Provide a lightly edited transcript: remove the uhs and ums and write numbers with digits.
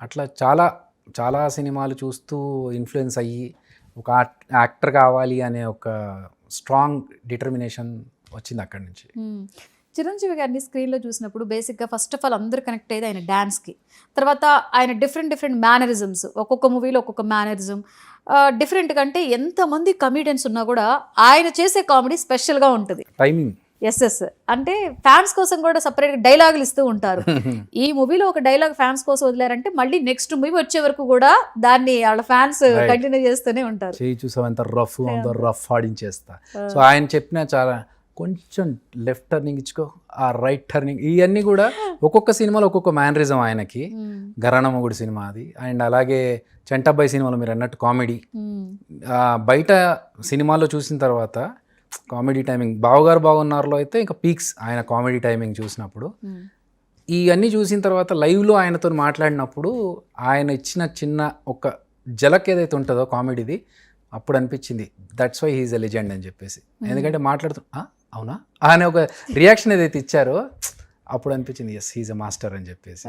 అట్లా చాలా చాలా సినిమాలు చూస్తూ ఇన్ఫ్లుయెన్స్ అయ్యి ఒక యాక్టర్ కావాలి అనే ఒక స్ట్రాంగ్ డిటర్మినేషన్ వచ్చింది అక్కడి నుంచి. చిరంజీవి గారిని స్క్రీన్లో చూసినప్పుడు బేసిక్గా ఫస్ట్ ఆఫ్ ఆల్ అందరూ కనెక్ట్ అయ్యేది ఆయన డ్యాన్స్కి. తర్వాత ఆయన డిఫరెంట్ మేనరిజమ్స్, ఒక్కొక్క మూవీలో ఒక్కొక్క మేనరిజం డిఫరెంట్. కంటే ఎంతమంది కమీడియన్స్ ఉన్నా కూడా ఆయన చేసే కామెడీ స్పెషల్గా ఉంటుంది. టైమింగ్ ఎస్ అంటే ఫ్యాన్స్ కోసం కూడా సపరేట్గా డైలాగులు ఇస్తూ ఉంటారు. ఈ మూవీలో ఒక డైలాగ్ ఫ్యాన్స్ కోసం వదిలేరంటే మళ్ళీ నెక్స్ట్ మూవీ వచ్చే వరకు కూడా దాన్ని వాళ్ళ ఫ్యాన్స్ కంటిన్యూ చేస్తూనే ఉంటారు. చేయి చూసావు ఎంత రఫ్ ఆడించేస్తా. సో ఆయన చెప్పిన చాలా కొంచెం లెఫ్ట్ టర్నింగ్ ఇచ్చుకో, ఆ రైట్ టర్నింగ్, ఇవన్నీ కూడా ఒక్కొక్క సినిమాలో ఒక్కొక్క మేనరిజం ఆయనకి. గరణమగుడి సినిమా అది, అండ్ అలాగే చెంటబ్బాయి సినిమాలో మీరు అన్నట్టు కామెడీ. బయట సినిమాల్లో చూసిన తర్వాత కామెడీ టైమింగ్, బావగారు బాగున్నారులో అయితే ఇంకా పీక్స్ ఆయన కామెడీ టైమింగ్ చూసినప్పుడు. ఇవన్నీ చూసిన తర్వాత లైవ్లో ఆయనతో మాట్లాడినప్పుడు ఆయన ఇచ్చిన చిన్న ఒక జలక్ ఏదైతే ఉంటుందో కామెడీది, అప్పుడు అనిపించింది that's why he's a legend అని చెప్పేసి. ఎందుకంటే మాట్లాడుతూ అవునా అనే ఒక రియాక్షన్ ఏదైతే ఇచ్చారో అప్పుడు అనిపించింది ఎస్ హీఈస్ ఎ మాస్టర్ అని చెప్పేసి.